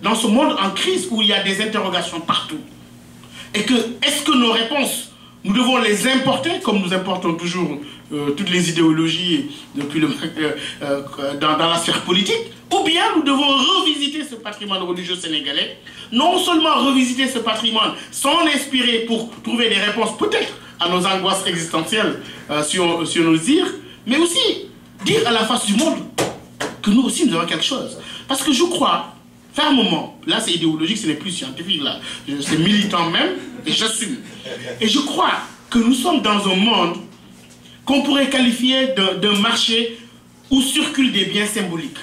dans ce monde en crise où il y a des interrogations partout, et que est-ce que nos réponses, nous devons les importer comme nous importons toujours toutes les idéologies depuis dans la sphère politique, ou bien nous devons revisiter ce patrimoine religieux sénégalais, non seulement revisiter ce patrimoine, s'en inspirer pour trouver des réponses peut-être à nos angoisses existentielles, si on ose dire, mais aussi dire à la face du monde que nous aussi nous avons quelque chose. Parce que je crois, fermement, là c'est idéologique, ce n'est plus scientifique, là, c'est militant même, et j'assume. Et je crois que nous sommes dans un monde qu'on pourrait qualifier d'un marché où circulent des biens symboliques.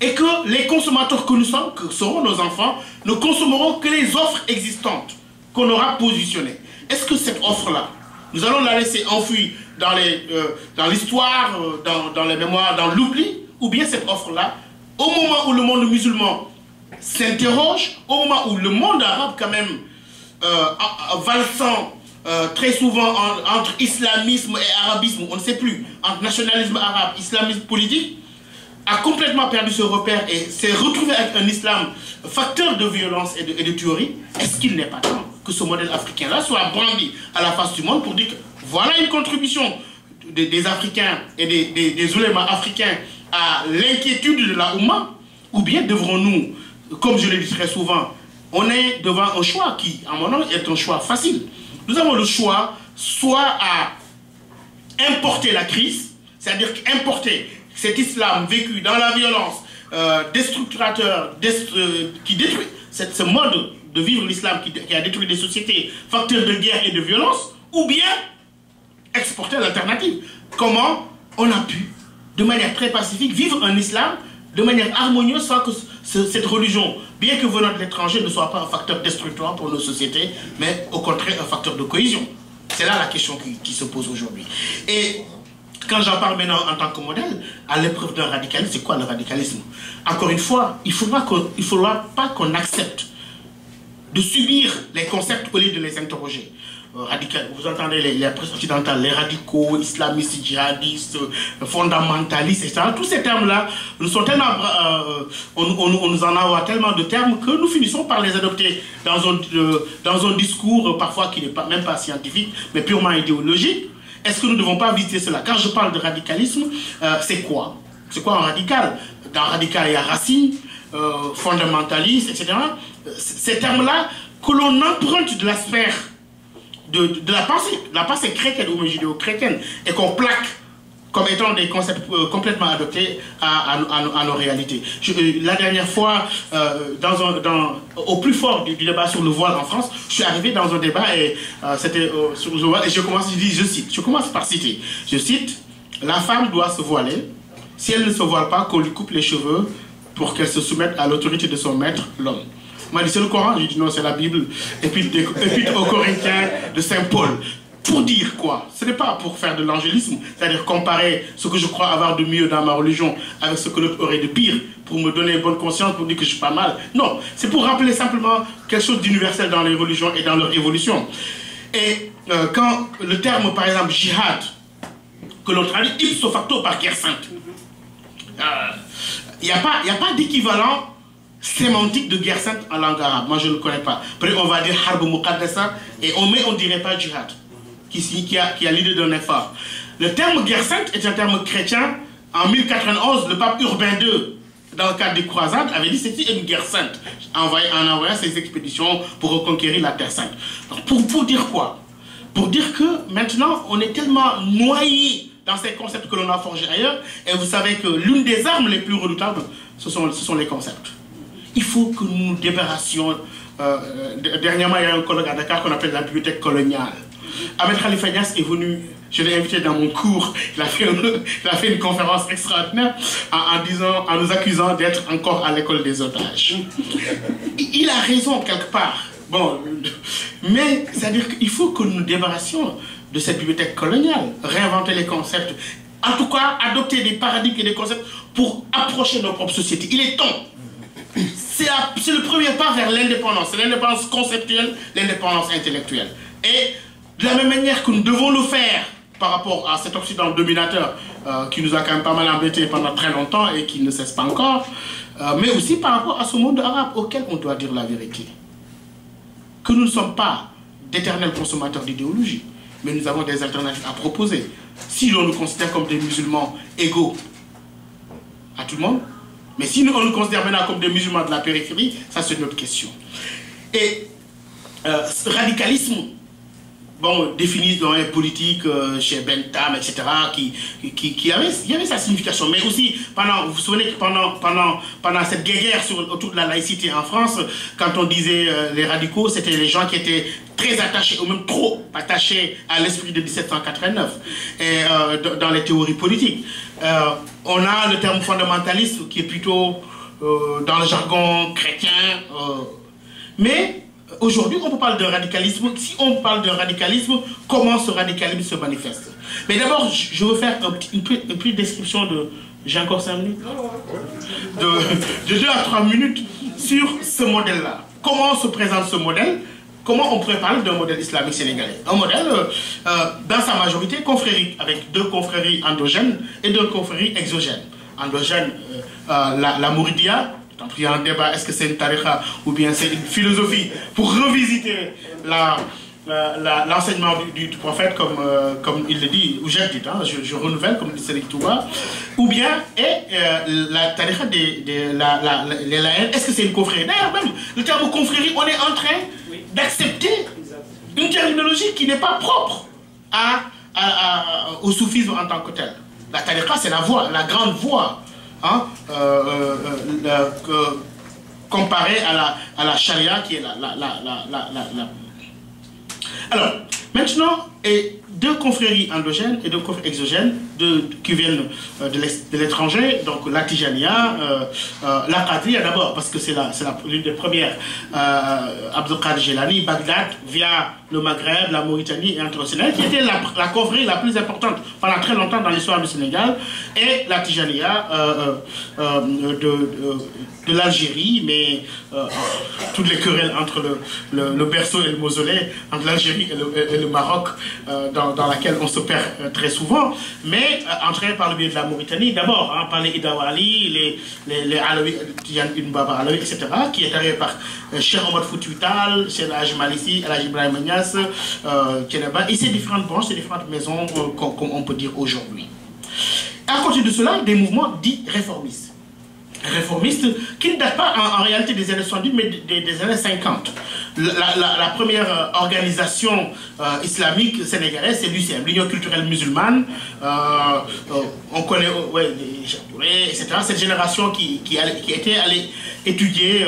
Et que les consommateurs que nous sommes, que seront nos enfants, ne consommeront que les offres existantes qu'on aura positionnées. Est-ce que cette offre-là, nous allons la laisser enfouie dans l'histoire, dans les mémoires, dans l'oubli, ou bien cette offre-là, au moment où le monde musulman s'interroge, au moment où le monde arabe quand même, valsant très souvent entre islamisme et arabisme, on ne sait plus, entre nationalisme arabe, islamisme politique, a complètement perdu ce repère et s'est retrouvé avec un islam facteur de violence et de tuerie. Est-ce qu'il n'est pas temps que ce modèle africain-là soit brandi à la face du monde pour dire que voilà une contribution des Africains et des oulémas africains à l'inquiétude de la Oumma, ou bien devrons-nous, comme je l'ai dit très souvent, on est devant un choix qui, à mon avis, est un choix facile. Nous avons le choix soit à importer la crise, c'est-à-dire importer cet islam vécu dans la violence, destructurateur, qui détruit ce mode de vivre l'islam qui a détruit des sociétés, facteur de guerre et de violence, ou bien exporter l'alternative. Comment on a pu, de manière très pacifique, vivre un islam de manière harmonieuse sans que cette religion, bien que venant de l'étranger, ne soit pas un facteur destructeur pour nos sociétés, mais au contraire un facteur de cohésion. C'est là la question qui se pose aujourd'hui. Et quand j'en parle maintenant en tant que modèle, à l'épreuve d'un radicalisme, c'est quoi le radicalisme? Encore une fois, il ne faudra pas qu'on accepte de subir les concepts au lieu de les interroger. Vous entendez les presse occidentales, les radicaux, islamistes, djihadistes, fondamentalistes, etc. Tous ces termes-là, nous sont tellement, on nous en envoie tellement de termes que nous finissons par les adopter dans un discours parfois qui n'est même pas scientifique, mais purement idéologique. Est-ce que nous ne devons pas visiter cela? Quand je parle de radicalisme, c'est quoi? C'est quoi un radical? Dans radical, il y a racine, fondamentaliste, etc. Ces termes-là, que l'on emprunte de la sphère de la pensée chrétienne ou judéo-chrétienne, et qu'on plaque comme étant des concepts complètement adoptés à nos réalités. La dernière fois, au plus fort du débat sur le voile en France, je suis arrivé dans un débat et c'était sur le voile, et je commence par citer, je cite, la femme doit se voiler, si elle ne se voile pas, qu'on lui coupe les cheveux pour qu'elle se soumette à l'autorité de son maître, l'homme. Moi, c'est le Coran, j'ai dit non, c'est la Bible, épître aux Corinthiens de Saint Paul. Pour dire quoi? Ce n'est pas pour faire de l'angélisme, c'est-à-dire comparer ce que je crois avoir de mieux dans ma religion avec ce que l'autre aurait de pire, pour me donner bonne conscience, pour dire que je suis pas mal. Non, c'est pour rappeler simplement quelque chose d'universel dans les religions et dans leur évolution. Et quand le terme, par exemple, jihad, que l'on traduit ipso facto par guerre sainte, il n'y a pas d'équivalent sémantique de guerre sainte en langue arabe. Moi, je ne le connais pas. Après, on va dire harb muqaddasa, et on ne dirait pas jihad, qui a l'idée d'un effort. Le terme guerre sainte est un terme chrétien. En 1091, le pape Urbain II, dans le cadre des croisades, avait dit que c'était une guerre sainte, en envoyant ses expéditions pour reconquérir la Terre Sainte. Donc, pour dire quoi? Pour dire que maintenant, on est tellement noyé dans ces concepts que l'on a forgés ailleurs, et vous savez que l'une des armes les plus redoutables, ce sont les concepts. Il faut que nous nous débarrassions. Dernièrement, il y a un colloque à Dakar qu'on appelle la bibliothèque coloniale. Ahmed Khalifa Niasse est venu, je l'ai invité dans mon cours, il a fait une conférence extraordinaire en nous accusant d'être encore à l'école des otages. Il a raison quelque part. Bon, mais c'est-à-dire qu'il faut que nous nous débarrassions de cette bibliothèque coloniale, réinventer les concepts, en tout cas adopter des paradigmes et des concepts pour approcher nos propres sociétés. Il est temps. C'est le premier pas vers l'indépendance. C'est l'indépendance conceptuelle, l'indépendance intellectuelle. Et de la même manière que nous devons le faire par rapport à cet Occident dominateur qui nous a quand même pas mal embêtés pendant très longtemps et qui ne cesse pas encore, mais aussi par rapport à ce monde arabe auquel on doit dire la vérité. Que nous ne sommes pas d'éternels consommateurs d'idéologie, mais nous avons des alternatives à proposer. Si l'on nous considère comme des musulmans égaux à tout le monde, mais si on nous considère maintenant comme des musulmans de la périphérie, ça c'est une autre question. Et ce radicalisme, bon, défini dans les politiques chez Bentham, etc., il y avait sa signification, mais aussi, vous vous souvenez que pendant cette guerre autour de la laïcité en France, quand on disait les radicaux, c'était les gens qui étaient très attachés, ou même trop attachés à l'esprit de 1789, et dans les théories politiques. On a le terme fondamentaliste qui est plutôt dans le jargon chrétien, mais aujourd'hui, on peut parler de radicalisme. Si on parle de radicalisme, comment ce radicalisme se manifeste? Mais d'abord, je veux faire une petite description de... J'ai encore 5 minutes? De 2 à 3 minutes sur ce modèle-là. Comment se présente ce modèle? Comment on pourrait parler d'un modèle islamique sénégalais? Un modèle, dans sa majorité, confrérique, avec 2 confréries endogènes et 2 confréries exogènes. Endogène, la Mouridia. Il y a un débat, est-ce que c'est une tariqa ou bien c'est une philosophie pour revisiter l'enseignement du prophète comme il le dit, ou j'ai dit, hein, je renouvelle comme dit Serigne Touba, ou bien la tariqa les laïens, est-ce que c'est une confrérie? D'ailleurs même, le terme confrérie, on est en train d'accepter une terminologie qui n'est pas propre au soufisme en tant que tel. La tariqa c'est la voie, la grande voie. Hein, comparé à la charia qui est Alors, maintenant, 2 confréries endogènes et 2 confréries exogènes qui viennent de l'étranger, donc la Tijania, la Qadriya d'abord, parce que c'est l'une des premières, Abdul Qadir Jilani, Bagdad, via le Maghreb, la Mauritanie et entre le Sénégal, qui était la confrérie la plus importante pendant très longtemps dans l'histoire du Sénégal, et la Tijania de l'Algérie, mais toutes les querelles entre le berceau et le mausolée, entre l'Algérie et le Maroc, dans laquelle on se perd très souvent, mais entraîné par le biais de la Mauritanie, d'abord, hein, par les Idawali, les Alaouis, Tidiane Ibn Baba Alaoui, etc., qui est arrivé par Cheikh Omar Foutiyou Tall, Cheikh Hadj Malissi, El Hadj Ibrahima Niass, et ces différentes branches, ces différentes maisons, comme on peut dire aujourd'hui. À côté de cela, des mouvements dits réformistes. Réformistes qui ne datent pas en réalité des années 70 mais des années 50. La première organisation islamique sénégalaise, c'est l'UCM, l'Union culturelle musulmane. On connaît les Chapouré, etc. Cette génération qui était allée étudier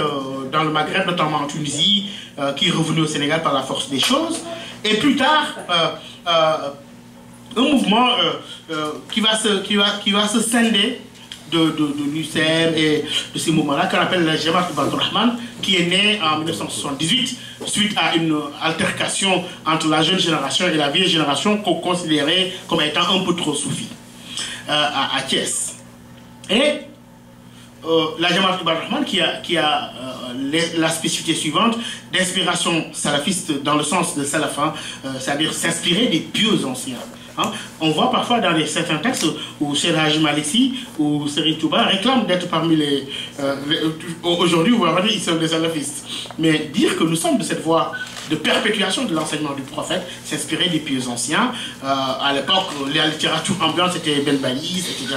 dans le Maghreb, notamment en Tunisie, qui est revenue au Sénégal par la force des choses. Et plus tard, un mouvement qui va se scinder de l'UCM et de ces mouvements-là, qu'on appelle la Jamaat Rahman, qui est né en 1978 suite à une altercation entre la jeune génération et la vieille génération qu'on considérait comme étant un peu trop soufi à Thiès. Et la Jamaat Rahman qui a la spécificité suivante d'inspiration salafiste dans le sens de salafin, c'est-à-dire s'inspirer des pieux anciens. Hein? On voit parfois dans certains textes où Cheikh Hadj Malissi ou Serigne Touba réclament d'être parmi les... aujourd'hui, on va dire qu'ils sont des salafistes. Mais dire que nous sommes de cette voie de perpétuation de l'enseignement du prophète, s'inspirer des pieux anciens. À l'époque, la littérature ambiante, c'était Ben Baliz, etc.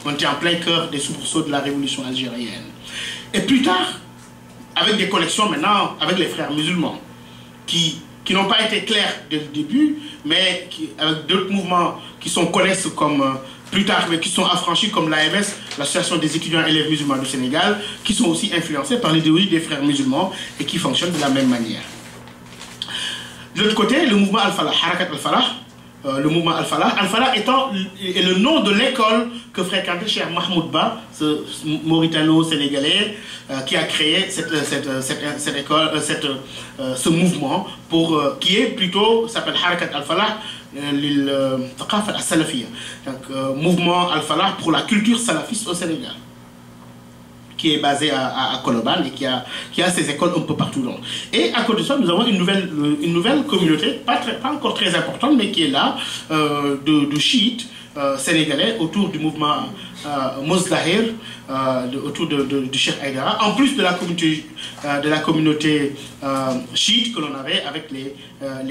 On était en plein cœur des soubresauts de la révolution algérienne. Et plus tard, avec des collections maintenant, avec les frères musulmans, qui n'ont pas été clairs dès le début, mais avec d'autres mouvements qui sont connexes comme plus tard, mais qui sont affranchis comme l'AMS, l'Association des étudiants et élèves musulmans du Sénégal, qui sont aussi influencés par l'idéologie des frères musulmans et qui fonctionnent de la même manière. De l'autre côté, le mouvement Al-Falah, Harakat Al-Falah, le mouvement Al-Falah étant le nom de l'école que fréquentait Cheikh Mahmoud Ba, ce Mauritano-Sénégalais qui a créé cette école, ce mouvement qui est plutôt, s'appelle Harakat Al-Falah, l'Thaqafa al-Salafiyya, donc mouvement Al-Falah pour la culture salafiste au Sénégal, qui est basé à Colobane et qui a ses écoles un peu partout. Et à côté de ça, nous avons une nouvelle communauté, pas encore très importante, mais qui est là, de chiites sénégalais autour du mouvement Mozdahir autour du Cheikh Haïdara, en plus de la communauté chiite que l'on avait avec les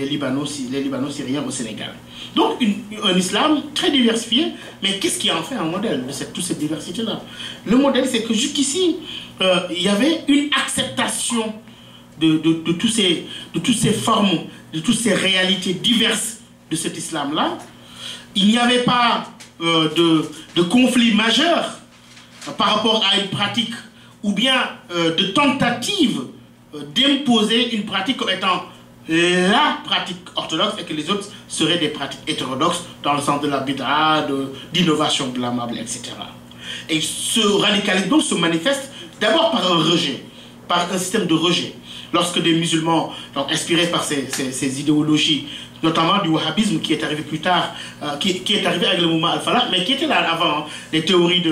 Libano-Syriens au Sénégal. Donc un islam très diversifié, mais qu'est-ce qui en fait un modèle de toute cette diversité-là? Le modèle, c'est que jusqu'ici, il y avait une acceptation de toutes ces formes, de toutes ces réalités diverses de cet islam-là. Il n'y avait pas de conflit majeur par rapport à une pratique ou bien de tentative d'imposer une pratique comme étant la pratique orthodoxe et que les autres seraient des pratiques hétérodoxes dans le sens de la bid'a, d'innovation blâmable, etc. Et ce radicalisme donc se manifeste d'abord par un rejet, par un système de rejet. Lorsque des musulmans, donc inspirés par ces idéologies, notamment du wahhabisme qui est arrivé plus tard, qui est arrivé avec le mouvement Al-Falah, mais qui était là avant, les théories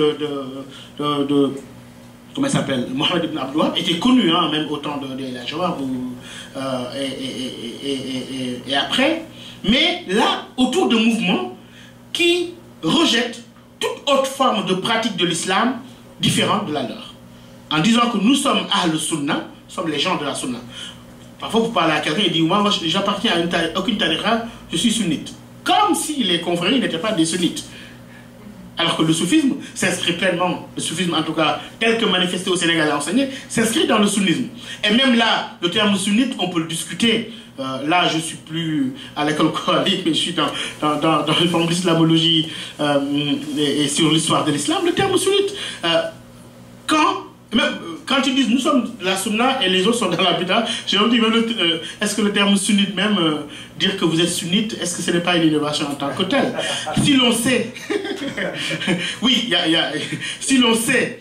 comment il s'appelle, Mohamed ibn Abdul Wahhab, étaient connues, hein, même au temps de la Jawab et après. Mais là, autour de mouvements qui rejettent toute autre forme de pratique de l'islam différente de la leur. En disant que nous sommes Ahl Sunnah, nous sommes les gens de la Sunna. Parfois, vous parlez à quelqu'un et dit, moi j'appartiens à aucune tariqa, je suis sunnite. Comme si les confréries n'étaient pas des sunnites. Alors que le soufisme s'inscrit pleinement, le soufisme en tout cas, tel que manifesté au Sénégal et enseigné, s'inscrit dans le sunnisme. Et même là, le terme sunnite, on peut le discuter. Là, je ne suis plus à l'école coranique, mais je suis dans le forme d'islamologie et sur l'histoire de l'islam. Le terme sunnite, quand ils disent nous sommes la sunna et les autres sont dans la bid'a, j'ai envie de dire, est-ce que le terme sunnite même, dire que vous êtes sunnite, est-ce que ce n'est pas une innovation en tant que telle? Si l'on sait, oui, si l'on sait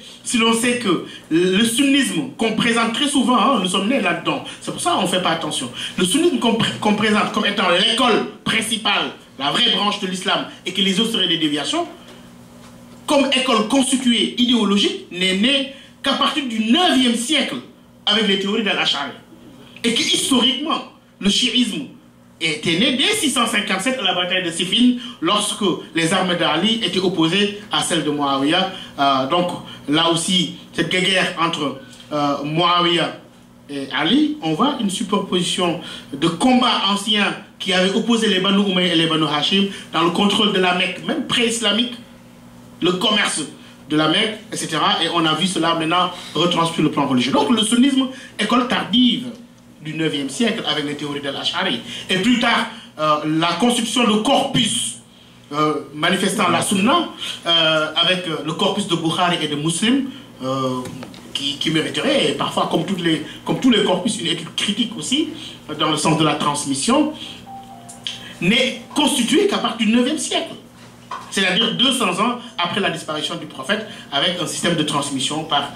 que le sunnisme qu'on présente très souvent, hein, nous sommes nés là-dedans, c'est pour ça qu'on ne fait pas attention. Le sunnisme qu'on présente comme étant l'école principale, la vraie branche de l'islam, et que les autres seraient des déviations, comme école constituée idéologique, n'est née qu'à partir du 9e siècle avec les théories d'Al-Ash'ari. Et que historiquement, le chiisme était né dès 657 à la bataille de Siffin, lorsque les armées d'Ali étaient opposées à celles de Muawiyah. Donc là aussi, cette guerre entre Muawiyah et Ali, on voit une superposition de combats anciens qui avaient opposé les Banu Umayya et les Banu Hashim dans le contrôle de la Mecque, même pré-islamique, le commerce de la Mecque, etc. Et on a vu cela maintenant retranscrit sur le plan religieux. Donc le sunnisme, école tardive du 9e siècle avec les théories d'Al-Ash'ari. Et plus tard, la construction de corpus manifestant la sunna avec le corpus de Bukhari et de Muslim qui mériterait, et parfois comme tous les corpus, une étude critique aussi, dans le sens de la transmission, n'est constituée qu'à partir du 9e siècle. C'est-à-dire 200 ans après la disparition du prophète, avec un système de transmission par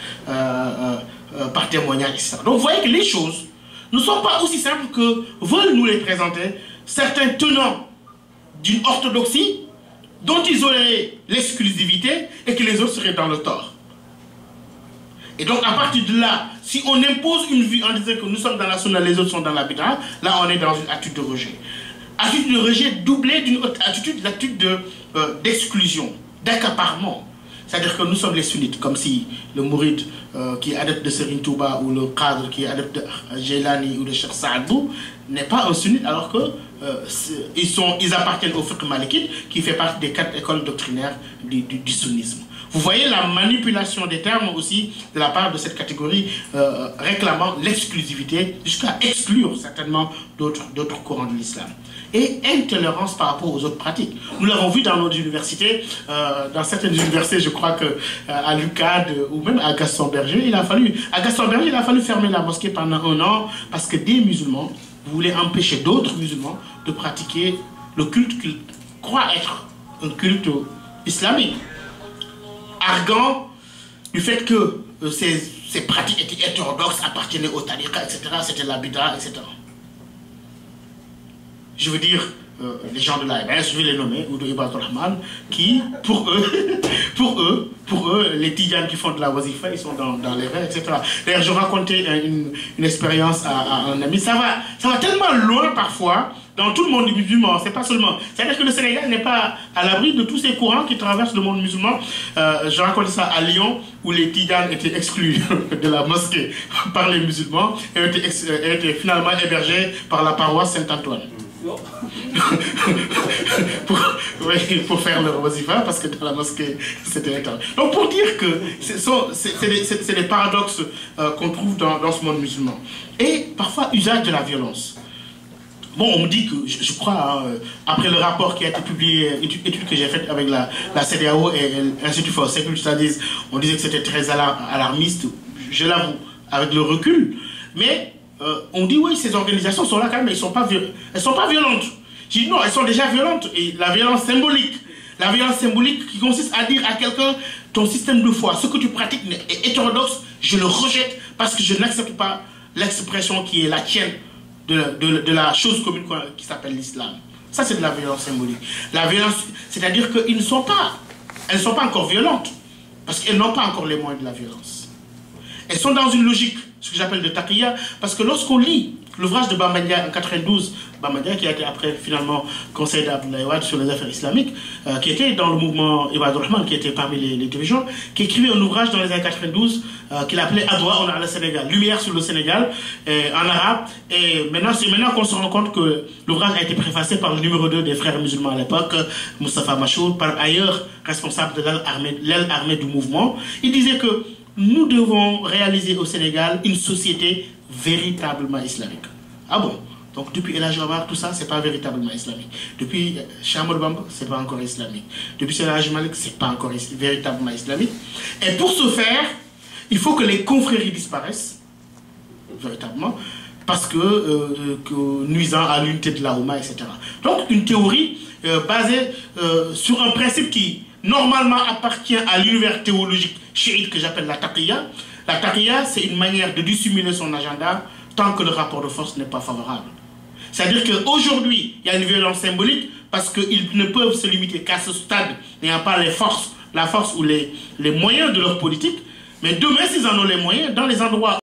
témoignage, etc. Donc vous voyez que les choses ne sont pas aussi simples que veulent nous les présenter certains tenants d'une orthodoxie dont ils auraient l'exclusivité et que les autres seraient dans le tort. Et donc à partir de là, si on impose une vue en disant que nous sommes dans la sunna, les autres sont dans la bid'a, là on est dans une attitude de rejet. Attitude de rejet doublée d'une autre attitude d'exclusion, d'accaparement. C'est-à-dire que nous sommes les sunnites, comme si le mouride qui est adepte de Serigne Touba ou le cadre qui est adepte de Jailani ou de Cheikh Saadou n'est pas un sunnite, alors qu'ils appartiennent au fiqh malikite qui fait partie des 4 écoles doctrinaires du sunnisme. Vous voyez la manipulation des termes aussi de la part de cette catégorie réclamant l'exclusivité jusqu'à exclure certainement d'autres courants de l'islam. Et intolérance par rapport aux autres pratiques. Nous l'avons vu dans nos universités, dans certaines universités, je crois que à l'UCAD ou même à Gaston Berger, il a fallu fermer la mosquée pendant 1 an parce que des musulmans voulaient empêcher d'autres musulmans de pratiquer le culte qu'ils croient être un culte islamique, arguant du fait que ces pratiques étaient hétérodoxes, appartenaient au tariqa, etc., c'était la bid'a, etc. Je veux dire, les gens de l'AMS, je vais les nommer, ou de Ibad Rahman, qui, pour eux, les Tidjanes qui font de la wazifa, ils sont dans les rêves, etc. D'ailleurs, je racontais une expérience à un ami. Ça va tellement loin parfois, dans tout le monde musulman, c'est pas seulement. C'est-à-dire que le Sénégal n'est pas à l'abri de tous ces courants qui traversent le monde musulman. Je racontais ça à Lyon, où les Tidjanes étaient exclus de la mosquée par les musulmans et étaient finalement hébergés par la paroisse Saint-Antoine. pour faire leur wazifa, parce que dans la mosquée, c'était interdit. Donc pour dire que c'est des paradoxes qu'on trouve dans ce monde musulman. Et parfois, usage de la violence. Bon, on me dit que, je crois, après le rapport qui a été publié, étude que j'ai faite avec la CEDEAO et l'Institut for Security Studies, on disait que c'était très alarmiste, je l'avoue, avec le recul. Mais on dit, oui, ces organisations sont là quand même, mais elles ne sont pas violentes. Je dis, non, elles sont déjà violentes. Et la violence symbolique qui consiste à dire à quelqu'un, ton système de foi, ce que tu pratiques est hétérodoxe, je le rejette parce que je n'accepte pas l'expression qui est la tienne de la chose commune qui s'appelle l'islam. Ça, c'est de la violence symbolique. La violence, c'est-à-dire qu'elles ne sont pas encore violentes, parce qu'elles n'ont pas encore les moyens de la violence. Elles sont dans une logique, ce que j'appelle de taqiyya, parce que lorsqu'on lit l'ouvrage de Bambadia en 92, Bambadia qui a été après finalement conseiller d'Abdoulaye Wade sur les affaires islamiques, qui était dans le mouvement Ibad Rahman, qui était parmi les dirigeants, qui écrivait un ouvrage dans les années 92 qu'il appelait Adwa on a le Sénégal, Lumière sur le Sénégal, en arabe. Et maintenant, c'est maintenant qu'on se rend compte que l'ouvrage a été préfacé par le numéro 2 des frères musulmans à l'époque, Moustapha Machoud, par ailleurs responsable de l'aile armée du mouvement. Il disait que nous devons réaliser au Sénégal une société véritablement islamique. Ah bon? Donc depuis El Hadji Omar, tout ça, c'est pas véritablement islamique. Depuis Cheikh Ahmadou Bamba, c'est pas encore islamique. Depuis El Hadji Malick, c'est pas encore véritablement islamique. Et pour ce faire, il faut que les confréries disparaissent, véritablement, parce que nuisant à l'unité de la Oumma, etc. Donc une théorie basée sur un principe qui normalement appartient à l'univers théologique chiite que j'appelle la taqiyya. La taqiyya, c'est une manière de dissimuler son agenda tant que le rapport de force n'est pas favorable. C'est-à-dire qu'aujourd'hui, il y a une violence symbolique parce qu'ils ne peuvent se limiter qu'à ce stade, n'ayant pas la force ou les moyens de leur politique. Mais demain, s'ils en ont les moyens, dans les endroits